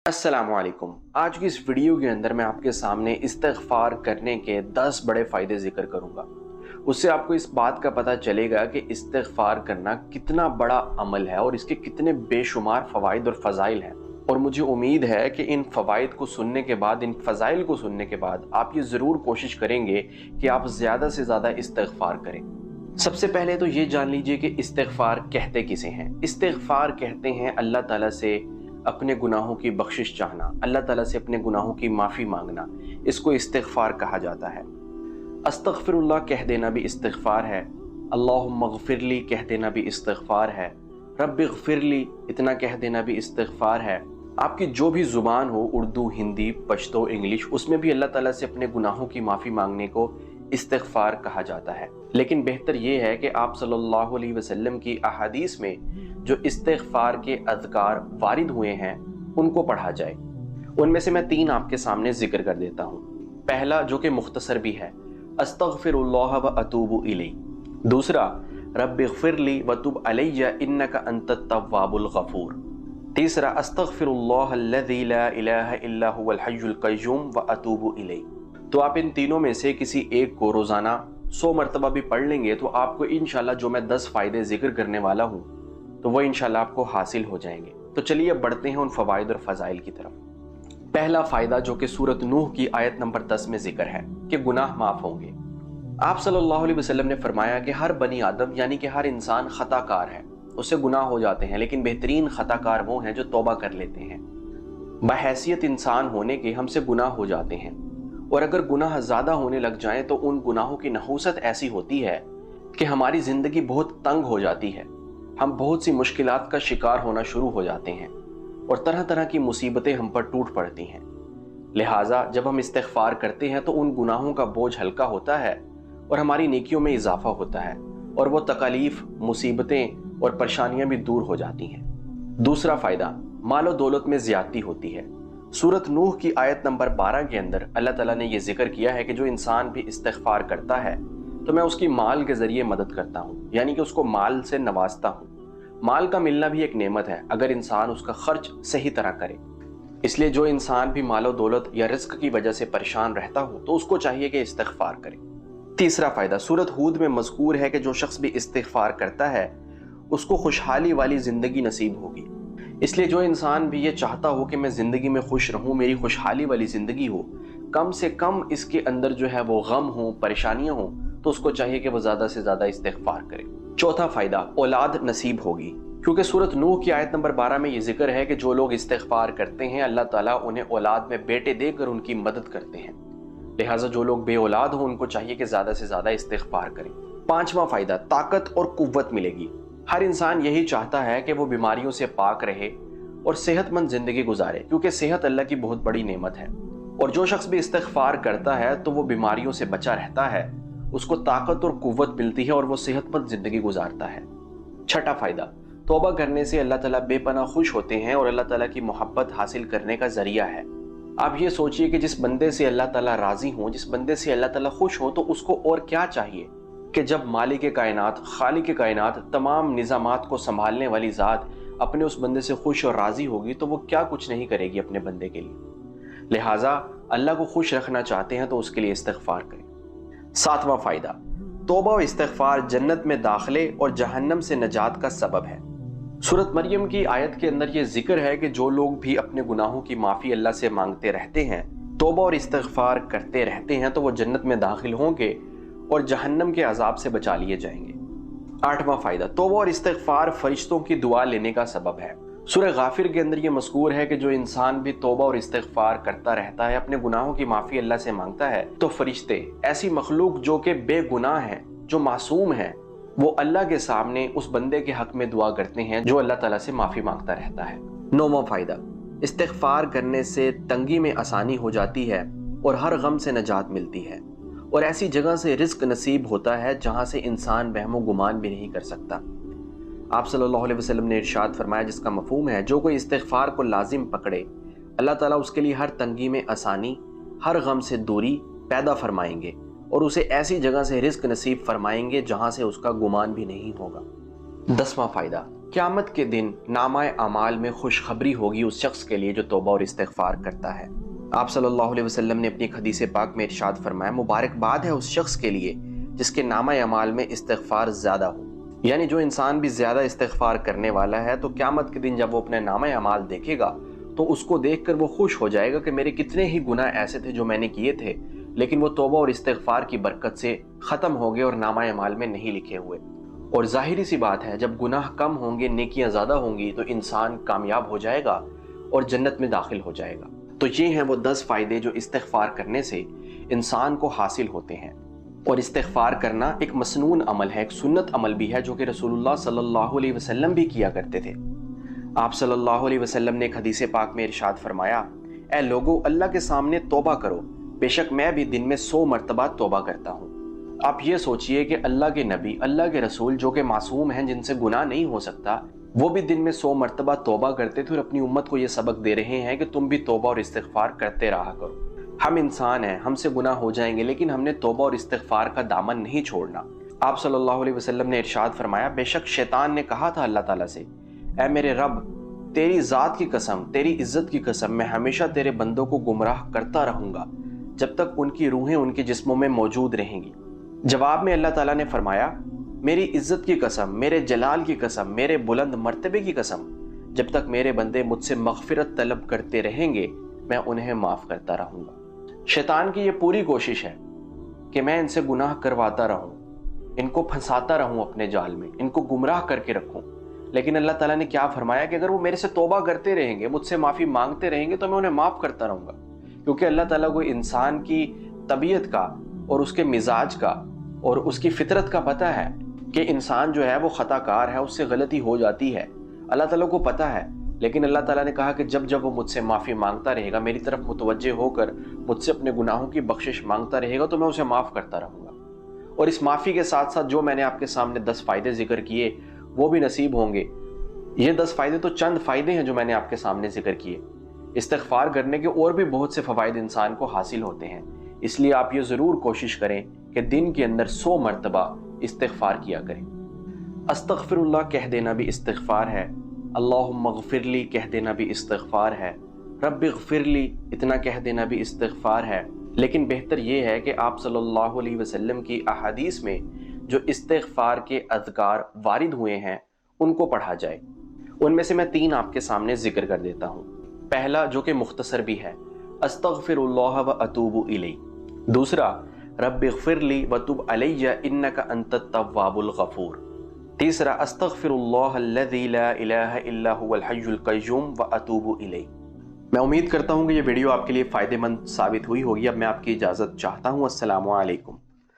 अस्सलामु अलैकुम। आज की इस वीडियो के अंदर मैं आपके सामने इस्तिग़फ़ार करने के 10 बड़े फ़ायदे ज़िक्र करूँगा। उससे आपको इस बात का पता चलेगा कि इस्तिग़फ़ार करना कितना बड़ा अमल है और इसके कितने बेशुमार फ़वाइद और फ़ज़ाइल हैं। और मुझे उम्मीद है कि इन फ़वाइद को सुनने के बाद, इन फ़ज़ाइल को सुनने के बाद आप ये ज़रूर कोशिश करेंगे कि आप ज़्यादा से ज़्यादा इस्तिग़फ़ार करें। सबसे पहले तो ये जान लीजिए कि इस्तिग़फ़ार कहते किसे हैं। इस्तिग़फ़ार कहते हैं अल्लाह ताला से अपने गुनाहों की बख्शिश चाहना, अल्लाह ताला से अपने गुनाहों की माफ़ी मांगना, इसको इस्तिग़फ़ार कहा जाता है। अस्तग़फ़िरुल्लाह कह देना भी इस्तिग़फ़ार है, अल्लाहुम्मग़फ़िरली कह देना भी इस्तिग़फ़ार है, रब्बिग़फ़िरली इतना कह देना भी इस्तिग़फ़ार है। आपकी जो भी ज़ुबान हो, उर्दू, हिंदी, पश्तो, इंग्लिश, उसमें भी अल्लाह ताला से अपने गुनाहों की माफ़ी मांगने को इस्तिग़फ़ार कहा जाता है। लेकिन बेहतर ये है कि आप सल्लल्लाहु अलैहि वसल्लम की अहादीस में जो इस्तिग़फ़ार के अज़कार वारिद हुए हैं उनको पढ़ा जाए। उनमें से मैं 3 आपके सामने ज़िक्र कर देता हूँ। पहला, जो कि मुख्तसर भी है, अस्तग़फ़िरुल्लाह व अतूबु इलैह। दूसरा, रब्बिग़फ़िरली व तुब अलैया इन्नका अंतत तव्वाबुल गफ़ूर। तीसरा, अस्तग़फ़िरुल्लाह अल्लज़ी ला इलाहा इल्ला हुवल हय्युल क़य्यूम व अतूबु इलैह। तो आप इन तीनों में से किसी एक को रोज़ाना 100 मरतबा भी पढ़ लेंगे तो आपको इंशाल्लाह जो मैं 10 फ़ायदे ज़िक्र करने वाला हूँ तो वो इंशाल्लाह आपको हासिल हो जाएंगे। तो चलिए अब बढ़ते हैं उन फ़वाइद और फ़ज़ाइल की तरफ। पहला फ़ायदा, जो कि सूरत नूह की आयत नंबर 10 में ज़िक्र है कि गुनाह माफ़ होंगे। आप सल्लल्लाहु अलैहि वसल्लम ने फरमाया कि हर बनी आदम यानी कि हर इंसान ख़ताकार है, उससे गुनाह हो जाते हैं, लेकिन बेहतरीन ख़ताकार वो हैं जो तौबा कर लेते हैं। बहैसियत इंसान होने के हमसे गुनाह हो जाते हैं, और अगर गुनाह ज़्यादा होने लग जाएं तो उन गुनाहों की नहूसत ऐसी होती है कि हमारी ज़िंदगी बहुत तंग हो जाती है, हम बहुत सी मुश्किलात का शिकार होना शुरू हो जाते हैं और तरह तरह की मुसीबतें हम पर टूट पड़ती हैं। लिहाजा जब हम इस्तिग़फ़ार करते हैं तो उन गुनाहों का बोझ हल्का होता है और हमारी नेकियों में इजाफा होता है और वो तकलीफ़, मुसीबतें और परेशानियां भी दूर हो जाती हैं। दूसरा फ़ायदा, मालो दौलत में ज़्यादती होती है। सूरत नूह की आयत नंबर 12 के अंदर अल्लाह ताला ने यह जिक्र किया है कि जो इंसान भी इस्तिग़फ़ार करता है तो मैं उसकी माल के ज़रिए मदद करता हूँ, यानी कि उसको माल से नवाजता हूँ। माल का मिलना भी एक नेमत है अगर इंसान उसका खर्च सही तरह करे। इसलिए जो इंसान भी मालो दौलत या रिज़्क़ की वजह से परेशान रहता हो तो उसको चाहिए कि इस्तिग़फ़ार करे। तीसरा फ़ायदा, सूरत हूद में मज़कूर है कि जो शख्स भी इस्तिग़फ़ार करता है उसको खुशहाली वाली ज़िंदगी नसीब होगी। इसलिए जो इंसान भी ये चाहता हो कि मैं ज़िंदगी में खुश रहूँ, मेरी खुशहाली वाली ज़िंदगी हो, कम से कम इसके अंदर जो है वो गम हो, परेशानियाँ हों, तो उसको चाहिए कि वो ज़्यादा से ज़्यादा इस्तिग़फ़ार करे। चौथा फ़ायदा, औलाद नसीब होगी, क्योंकि सूरत नूह की आयत नंबर 12 में ये जिक्र है कि जो लोग इस्तिग़फ़ार करते हैं अल्लाह ताला उन्हें औलाद में बेटे देकर उनकी मदद करते हैं। लिहाजा जो लोग बे औलाद हों उनको चाहिए कि ज़्यादा से ज़्यादा इस्तिग़फ़ार करें। पाँचवा फ़ायदा, ताकत और क़ुव्वत मिलेगी। हर इंसान यही चाहता है कि वो बीमारियों से पाक रहे और सेहतमंद ज़िंदगी गुजारे, क्योंकि सेहत अल्लाह की बहुत बड़ी नेमत है। और जो शख्स भी इस्तिग़फ़ार करता है तो वो बीमारियों से बचा रहता है, उसको ताकत और क़ुव्वत मिलती है और वो सेहतमंद ज़िंदगी गुजारता है। छठा फ़ायदा, तौबा करने से अल्लाह ताला बेपनाह खुश होते हैं और अल्लाह ताला की मोहब्बत हासिल करने का ज़रिया है। आप ये सोचिए कि जिस बंदे से अल्लाह ताला राज़ी हो, जिस बंदे से अल्लाह ताला खुश हो, तो उसको और क्या चाहिए कि जब मालिक कायनात, खालिक कायनात, तमाम निज़ामात को संभालने वाली ज़ात अपने उस बंदे से खुश और राज़ी होगी तो वो क्या कुछ नहीं करेगी अपने बंदे के लिए। लिहाजा अल्लाह को खुश रखना चाहते हैं तो उसके लिए इस्तिग़फ़ार करें। सातवां फ़ायदा, तौबा और इस्तिग़फ़ार जन्नत में दाखिले और जहन्नम से नजात का सबब है। सूरत मरियम की आयत के अंदर ये जिक्र है कि जो लोग भी अपने गुनाहों की माफ़ी अल्लाह से मांगते रहते हैं, तौबा और इस्तिग़फ़ार करते रहते हैं, तो वो जन्नत में दाखिल होंगे और जहन्नम के अज़ाब से बचा लिए जाएंगे। आठवां फ़ायदा, तौबा और इस्तिग़फ़ार फ़रिश्तों की दुआ लेने का सबब है। सूरह गाफिर के अंदर ये मज़कूर है कि जो इंसान भी तौबा और इस्तिग़फ़ार करता रहता है, अपने गुनाहों की माफ़ी अल्लाह से मांगता है, तो फरिश्ते, ऐसी मखलूक जो कि बेगुनाह है, जो मासूम है, वो अल्लाह के सामने उस बंदे के हक़ में दुआ करते हैं जो अल्लाह ताला से माफ़ी मांगता रहता है। नौवां फ़ायदा, इस्तिग़फ़ार करने से तंगी में आसानी हो जाती है और हर गम से नजात मिलती है और ऐसी जगह से रिज़्क़ नसीब होता है जहाँ से इंसान वहमो गुमान भी नहीं कर सकता। आप सल्लल्लाहु अलैहि वसल्लम ने इरशाद फरमाया, जिसका मफ़हूम है जो कोई इस्तिग़फ़ार को लाजिम पकड़े अल्लाह ताला उसके लिए हर तंगी में आसानी, हर गम से दूरी पैदा फरमाएंगे और उसे ऐसी जगह से रिज़्क़ नसीब फरमाएंगे जहाँ से उसका गुमान भी नहीं होगा। 10वां फ़ायदा, قیامت کے دن نامہ اعمال میں خوشخبری ہوگی اس شخص کے لیے جو توبہ اور استغفار کرتا ہے۔ آپ صلی اللہ علیہ وسلم نے اپنی ایک حدیث پاک میں ارشاد فرمایا، مبارکباد ہے اس شخص کے لیے جس کے نامہ اعمال میں استغفار زیادہ ہو۔ یعنی جو انسان بھی زیادہ استغفار کرنے والا ہے تو قیامت کے دن جب وہ اپنے نامہ اعمال دیکھے گا تو اس کو دیکھ کر وہ خوش ہو جائے گا کہ میرے کتنے ہی گناہ ایسے تھے جو میں نے کیے تھے، لیکن وہ توبہ اور استغفار کی برکت سے ختم ہو گئے اور نامہ اعمال میں نہیں لکھے ہوئے۔ اور ظاہری سی بات ہے، جب گناہ کم ہوں گے، نیکیاں زیادہ ہوں گی تو انسان کامیاب ہو جائے گا اور جنت میں داخل ہو جائے گا۔ تو یہ ہیں وہ 10 فائدے جو استغفار کرنے سے انسان کو حاصل ہوتے ہیں۔ اور استغفار کرنا ایک مسنون عمل ہے، ایک سنت عمل بھی ہے جو کہ رسول اللہ صلی اللہ علیہ وسلم بھی کیا کرتے تھے۔ آپ صلی اللہ علیہ وسلم نے ایک حدیث پاک میں ارشاد فرمایا، اے لوگو اللہ کے سامنے توبہ کرو، بے شک میں بھی دن میں 100 مرتبہ توبہ کرتا ہوں۔ آپ یہ سوچئے کہ اللہ کے نبی، اللہ کے رسول جو کہ معصوم ہیں، جن سے گناہ نہیں ہو سکتا، وہ بھی دن میں 100 مرتبہ توبہ کرتے تھے اور اپنی امت کو یہ سبق دے رہے ہیں کہ تم بھی توبہ اور استغفار کرتے رہا کرو۔ ہم انسان ہیں، ہم سے گناہ ہو جائیں گے، لیکن ہم نے توبہ اور استغفار کا دامن نہیں چھوڑنا۔ آپ صلی اللہ علیہ وسلم نے ارشاد فرمایا، بے شک شیطان نے کہا تھا اللہ تعالیٰ سے، اے میرے رب، تیری ذات کی قسم، تیری عزت کی قسم، میں ہمیشہ تیرے بندوں کو گمراہ کرتا رہوں گا جب تک ان کی روحیں ان کے جسموں میں موجود رہیں گی۔ جواب میں اللہ تعالیٰ نے فرمایا، میری عزت کی قسم، میرے جلال کی قسم، میرے بلند مرتبے کی قسم، جب تک میرے بندے مجھ سے مغفرت طلب کرتے رہیں گے میں انہیں معاف کرتا رہوں گا۔ شیطان کی یہ پوری کوشش ہے کہ میں ان سے گناہ کرواتا رہوں، ان کو پھنساتا رہوں اپنے جال میں، ان کو گمراہ کر کے رکھوں۔ لیکن اللہ تعالیٰ نے کیا فرمایا کہ اگر وہ میرے سے توبہ کرتے رہیں گے، مجھ سے معافی مانگتے رہیں گے تو میں انہیں معاف کرتا رہوں گا، کیونکہ اللہ تعالیٰ کو انسان کی طبیعت کا اور اس کے مزاج کا اور اس کی فطرت کا پتہ ہے کہ انسان جو ہے وہ خطا کار ہے، اس سے غلطی ہو جاتی ہے، اللہ تعالیٰ کو پتہ ہے۔ لیکن اللہ تعالیٰ نے کہا کہ جب وہ مجھ سے معافی مانگتا رہے گا، میری طرف متوجہ ہو کر مجھ سے اپنے گناہوں کی بخشش مانگتا رہے گا تو میں اسے معاف کرتا رہوں گا۔ اور اس معافی کے ساتھ ساتھ جو میں نے آپ کے سامنے 10 فائدے ذکر کیے وہ بھی نصیب ہوں گے۔ یہ 10 فائدے تو چند فائدے ہیں جو میں نے آپ کے سامنے ذکر کیے۔ استغفار کرنے کے اور بھی بہت سے فوائد انسان کو حاصل ہوتے ہیں، اس لیے آپ یہ ضرور کوشش کریں کہ دن کے اندر 100 مرتبہ استغفار کیا کریں۔ استغفر اللہ کہہ دینا بھی استغفار ہے، اللہم اغفر لی کہہ دینا بھی استغفار ہے، رب اغفر لی اتنا کہہ دینا بھی استغفار ہے۔ لیکن بہتر یہ ہے کہ آپ صلی اللہ علیہ وسلم کی احادیث میں جو استغفار کے اذکار وارد ہوئے ہیں ان کو پڑھا جائے۔ ان میں سے میں 3 آپ کے سامنے ذکر کر دیتا ہوں۔ پہلا جو کہ مختصر بھی ہے، استغفر اللہ و اتوب الیہ۔ دوسرا، رب اغفر لی وتب علی انک انت التواب الغفور۔ تیسرا، استغفر اللہ الذی لا الہ الا هو الحی القیوم واتوب الیہ۔ میں امید کرتا ہوں کہ یہ ویڈیو آپ کے لیے فائدہ مند ثابت ہوئی ہوگی۔ اب میں آپ کی اجازت چاہتا ہوں۔ السلام علیکم۔